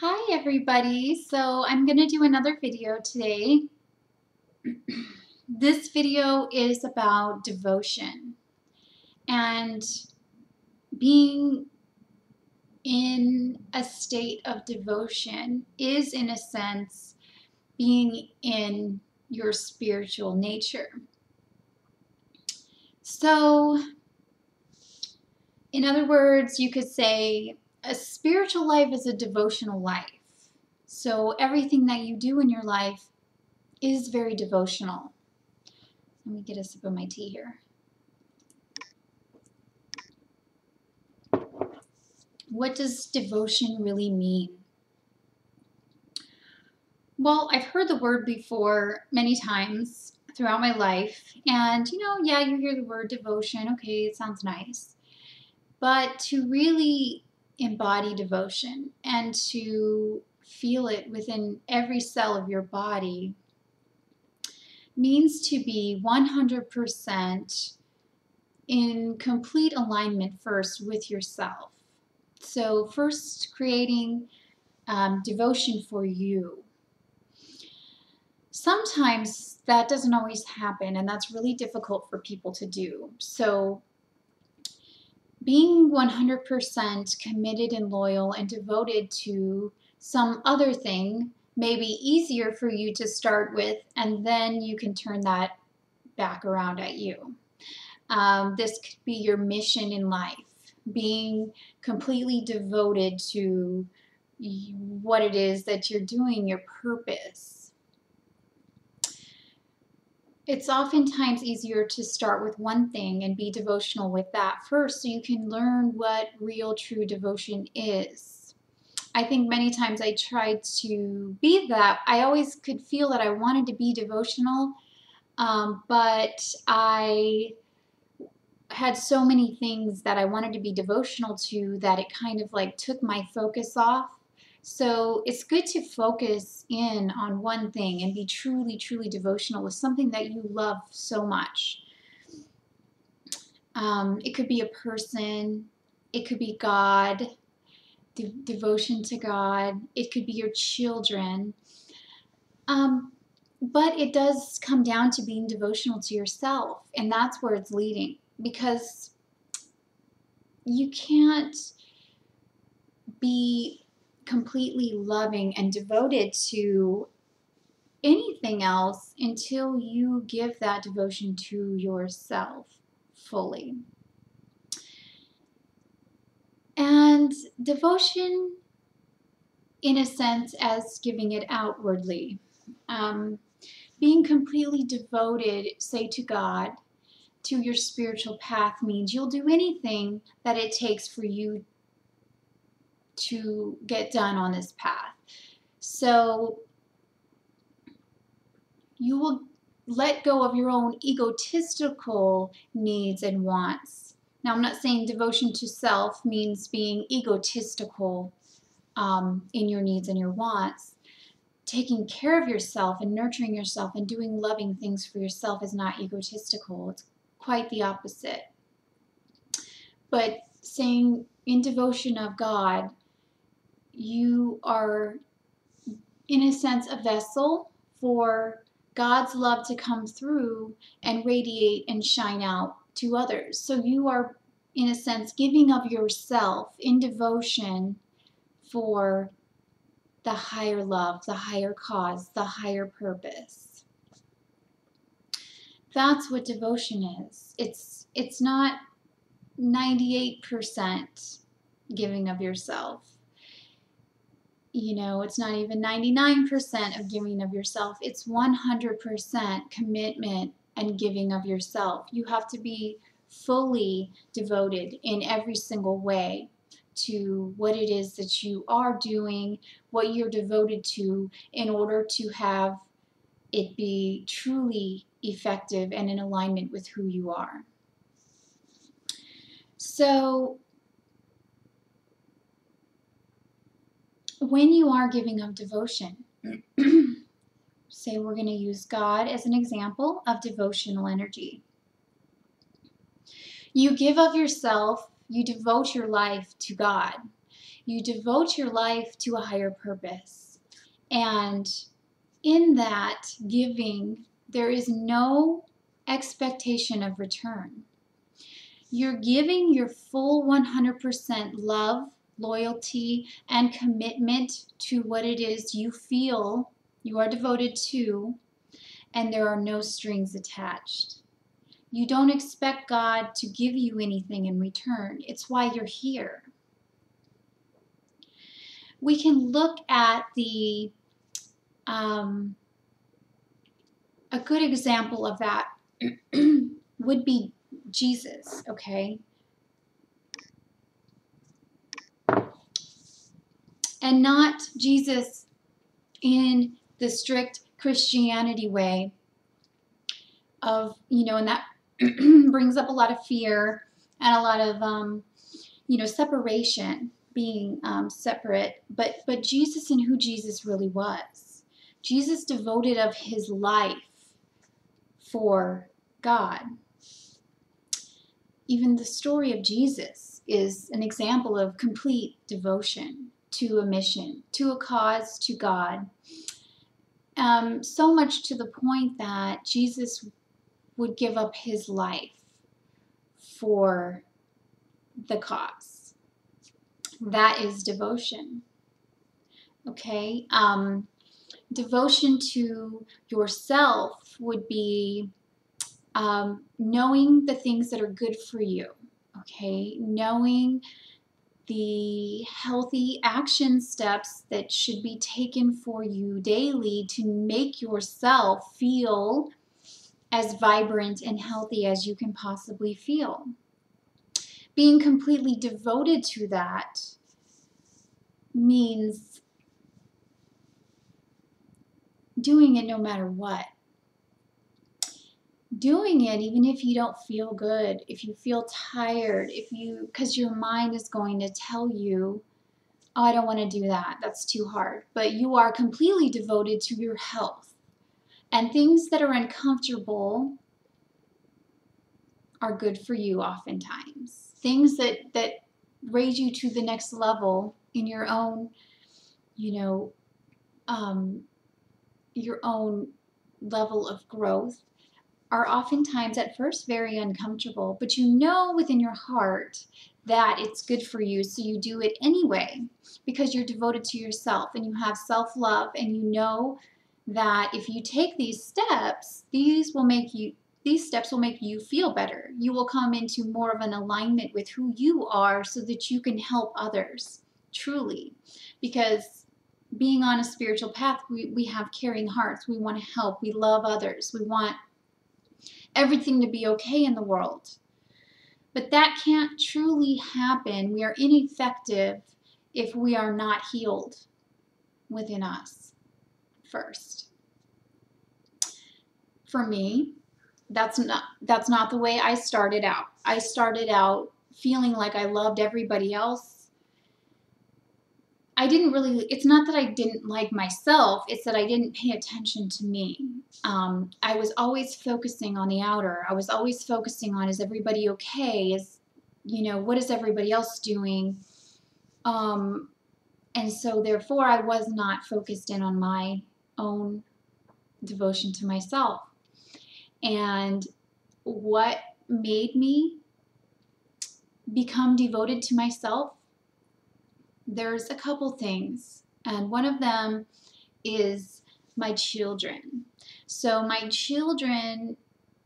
Hi everybody, so I'm going to do another video today. This video is about devotion, and being in a state of devotion is, in a sense, being in your spiritual nature. So, in other words, you could say a spiritual life is a devotional life. So everything that you do in your life is very devotional. Let me get a sip of my tea here. What does devotion really mean? Well, I've heard the word before many times throughout my life, and yeah, you hear the word devotion, okay, it sounds nice. But to really embody devotion and to feel it within every cell of your body means to be 100% in complete alignment first with yourself. So first creating devotion for you. Sometimes that doesn't always happen, and that's really difficult for people to do. So being 100% committed and loyal and devoted to some other thing may be easier for you to start with, and then you can turn that back around at you. This could be your mission in life, being completely devoted to what it is that you're doing, your purpose. It's oftentimes easier to start with one thing and be devotional with that first so you can learn what real true devotion is. I think many times I tried to be that. I always could feel that I wanted to be devotional, but I had so many things that I wanted to be devotional to that it kind of like took my focus off. So it's good to focus in on one thing and be truly, truly devotional with something that you love so much. It could be a person, it could be God, devotion to God, it could be your children. But it does come down to being devotional to yourself, and that's where it's leading, because you can't be completely loving and devoted to anything else until you give that devotion to yourself fully. And devotion, in a sense, as giving it outwardly. Being completely devoted, say, to God, to your spiritual path, means you'll do anything that it takes for you to get done on this path. So you will let go of your own egotistical needs and wants. Now, I'm not saying devotion to self means being egotistical in your needs and your wants. Taking care of yourself and nurturing yourself and doing loving things for yourself is not egotistical. It's quite the opposite. But saying in devotion of God, you are, in a sense, a vessel for God's love to come through and radiate and shine out to others. So you are, in a sense, giving of yourself in devotion for the higher love, the higher cause, the higher purpose. That's what devotion is. It's not 98% giving of yourself. It's not even 99% of giving of yourself. It's 100% commitment and giving of yourself. You have to be fully devoted in every single way to what it is that you are doing, what you're devoted to, in order to have it be truly effective and in alignment with who you are. So when you are giving of devotion, say we're going to use God as an example of devotional energy. You give of yourself, you devote your life to God. You devote your life to a higher purpose. And in that giving, there is no expectation of return. You're giving your full 100% love, loyalty, and commitment to what it is you feel you are devoted to, and there are no strings attached. You don't expect God to give you anything in return. It's why you're here. We can look at a good example of that would be Jesus, okay? And not Jesus in the strict Christianity way of, and that brings up a lot of fear and a lot of, separation, being separate. But Jesus and who Jesus really was. Jesus devoted of his life for God. Even the story of Jesus is an example of complete devotion to a mission, to a cause, to God. So much to the point that Jesus would give up his life for the cause. That is devotion. Okay? Devotion to yourself would be knowing the things that are good for you. Okay? Knowing the healthy action steps that should be taken for you daily to make yourself feel as vibrant and healthy as you can possibly feel. Being completely devoted to that means doing it no matter what. Doing it even if you don't feel good, if you feel tired, because your mind is going to tell you, oh, I don't want to do that, that's too hard. But you are completely devoted to your health. And things that are uncomfortable are good for you oftentimes. Things that raise you to the next level in your own, your own level of growth are oftentimes at first very uncomfortable, but you know within your heart that it's good for you, so you do it anyway because you're devoted to yourself and you have self-love, and you know that if you take these steps, these steps will make you feel better. You will come into more of an alignment with who you are so that you can help others truly, because being on a spiritual path, we have caring hearts. We want to help. We love others. We want everything to be okay in the world. But that can't truly happen. We are ineffective if we are not healed within us first. For me, that's not the way I started out. I started out feeling like I loved everybody else. It's not that I didn't like myself, it's that I didn't pay attention to me. I was always focusing on the outer. I was always focusing on, is everybody okay? What is everybody else doing? And so therefore I was not focused in on my own devotion to myself. And what made me become devoted to myself? There's a couple things, and one of them is my children. So my children,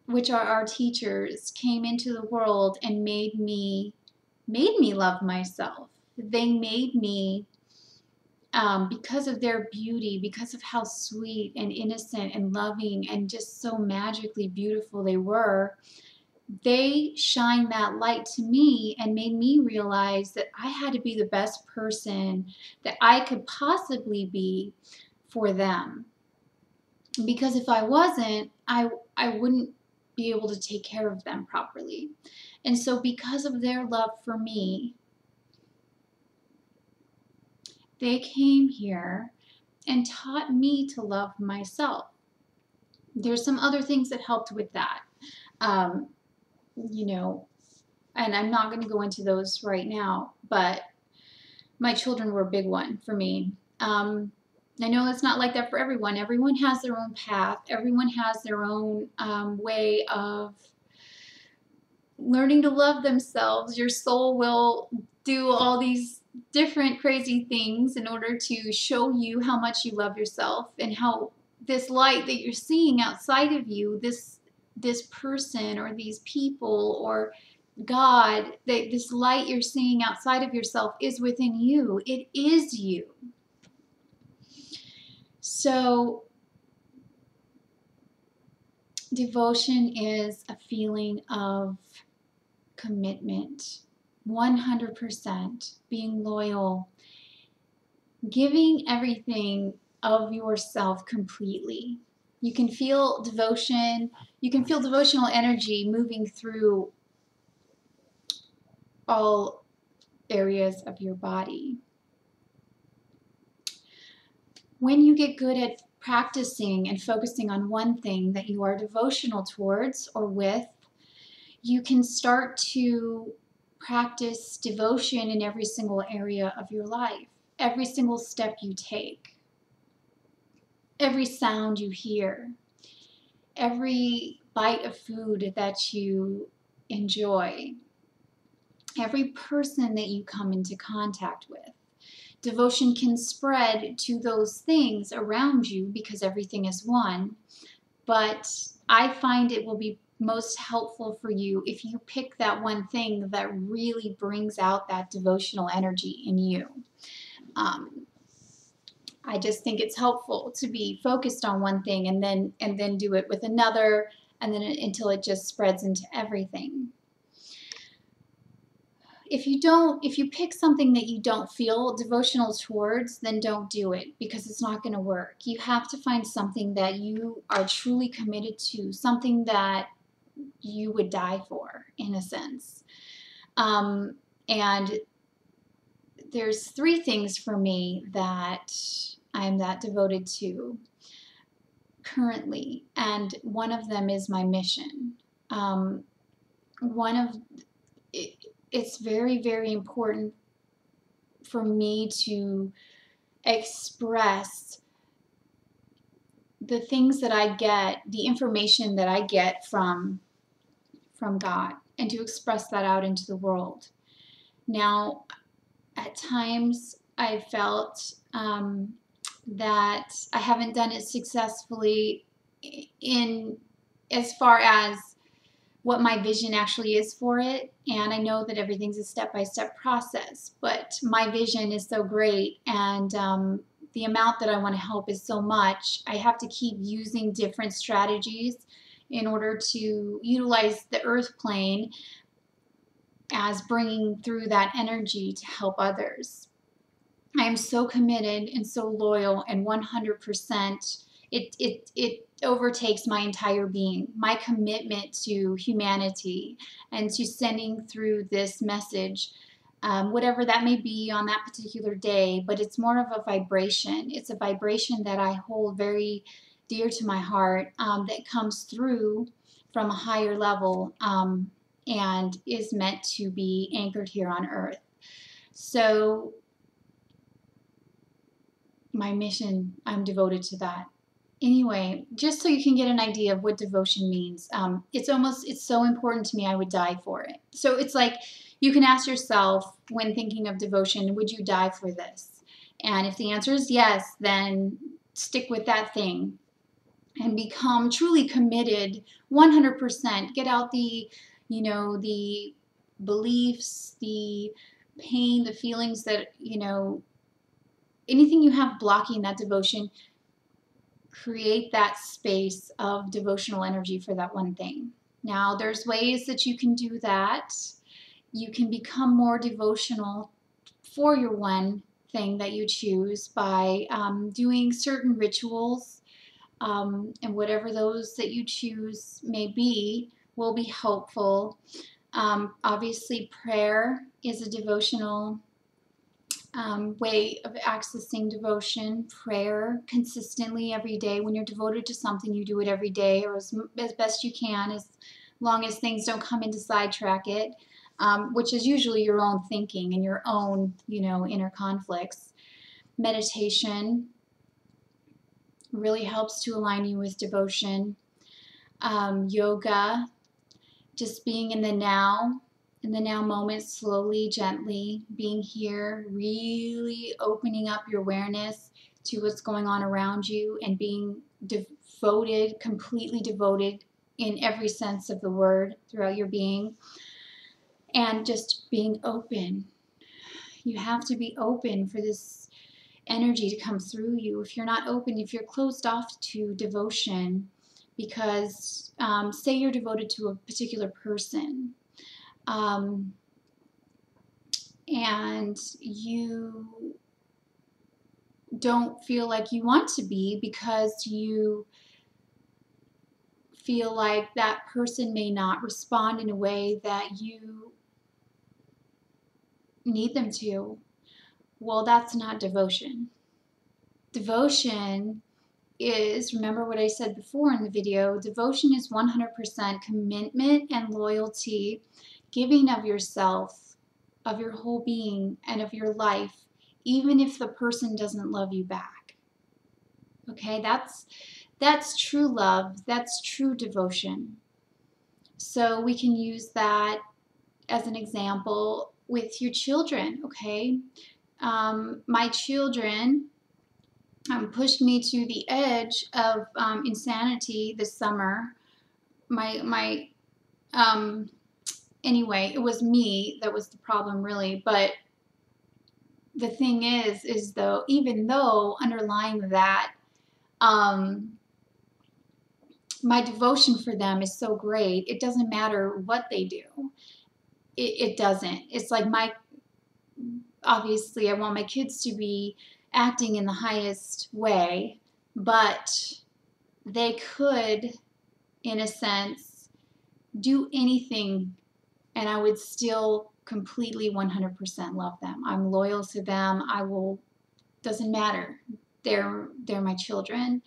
which are our teachers, came into the world and made me love myself. They made me, because of their beauty, because of how sweet and innocent and loving and just so magically beautiful they were, they shined that light to me and made me realize that I had to be the best person that I could possibly be for them. Because if I wasn't, I wouldn't be able to take care of them properly. And so because of their love for me, they came here and taught me to love myself. There's some other things that helped with that. And I'm not going to go into those right now, but My children were a big one for me. I know it's not like that for everyone. Everyone has their own path. Everyone has their own way of learning to love themselves. Your soul will do all these different crazy things in order to show you how much you love yourself, and how this light that you're seeing outside of you, this person or these people or God, this light you're seeing outside of yourself is within you. It is you. So devotion is a feeling of commitment, 100%, being loyal, giving everything of yourself completely. You can feel devotion, you can feel devotional energy moving through all areas of your body. When you get good at practicing and focusing on one thing that you are devotional towards or with, you can start to practice devotion in every single area of your life, every single step you take, every sound you hear, every bite of food that you enjoy, every person that you come into contact with. Devotion can spread to those things around you because everything is one, but I find it will be most helpful for you if you pick that one thing that really brings out that devotional energy in you. I just think it's helpful to be focused on one thing and then do it with another, and then until it just spreads into everything. If you pick something that you don't feel devotional towards, then don't do it, because it's not going to work. You have to find something that you are truly committed to, something that you would die for, in a sense. And there's 3 things for me that I'm that devoted to currently, and one of them is my mission. It's very, very important for me to express the things that I get, the information that I get from God, and to express that out into the world. Now, at times I felt that I haven't done it successfully in as far as what my vision actually is for it. And I know that everything's a step-by-step process, but my vision is so great, and the amount that I want to help is so much. I have to keep using different strategies in order to utilize the earth plane as bringing through that energy to help others. I am so committed and so loyal, and 100%, it overtakes my entire being, my commitment to humanity and to sending through this message, whatever that may be on that particular day. But it's more of a vibration. It's a vibration that I hold very dear to my heart, that comes through from a higher level, and is meant to be anchored here on earth. So my mission, I'm devoted to that. Anyway, just so you can get an idea of what devotion means, it's so important to me, I would die for it. So it's like, you can ask yourself when thinking of devotion, would you die for this? And if the answer is yes, then stick with that thing and become truly committed, 100%. Get out the beliefs, the pain, the feelings that, anything you have blocking that devotion. Create that space of devotional energy for that one thing. Now, there's ways that you can do that. You can become more devotional for your one thing that you choose by doing certain rituals, and whatever those that you choose may be will be helpful. Obviously, prayer is a devotional way of accessing devotion. Prayer consistently every day. When you're devoted to something, you do it every day, or as best you can, as long as things don't come in to sidetrack it. which is usually your own thinking and your own, inner conflicts. Meditation really helps to align you with devotion. Yoga, just being in the now moment, slowly, gently, being here, really opening up your awareness to what's going on around you and being devoted, completely devoted in every sense of the word throughout your being, and just being open. You have to be open for this energy to come through you. If you're not open, if you're closed off to devotion, because say you're devoted to a particular person, and you don't feel like you want to be because you feel like that person may not respond in a way that you need them to, well, that's not devotion. Devotion is, remember what I said before in the video, devotion is 100% commitment and loyalty, giving of yourself, of your whole being, and of your life, even if the person doesn't love you back. Okay, that's true love, that's true devotion. So we can use that as an example with your children, okay? My children pushed me to the edge of insanity this summer. Anyway, it was me that was the problem, really. But the thing is though, even though underlying that, my devotion for them is so great, it doesn't matter what they do. It doesn't. It's like obviously I want my kids to be acting in the highest way, but they could, in a sense, do anything and I would still completely 100% love them. I'm loyal to them. Doesn't matter. They're my children.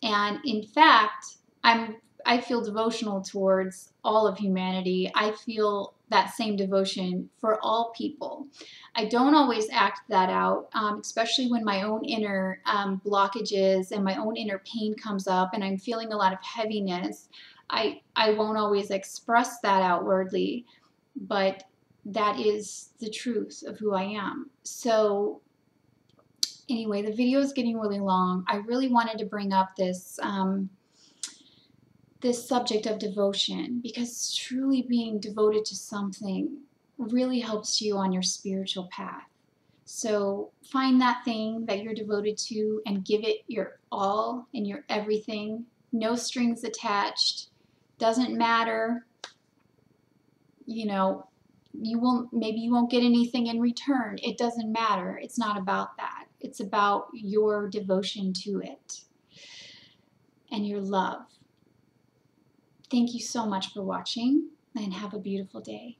And in fact, I feel devotional towards all of humanity. I feel that same devotion for all people. I don't always act that out, especially when my own inner blockages and my own inner pain comes up and I'm feeling a lot of heaviness. I won't always express that outwardly, but that is the truth of who I am. So anyway, the video is getting really long. I really wanted to bring up this this subject of devotion, because truly being devoted to something really helps you on your spiritual path. So find that thing that you're devoted to and give it your all and your everything. No strings attached. Doesn't matter. Maybe you won't get anything in return. It doesn't matter. It's not about that. It's about your devotion to it and your love. Thank you so much for watching, and have a beautiful day.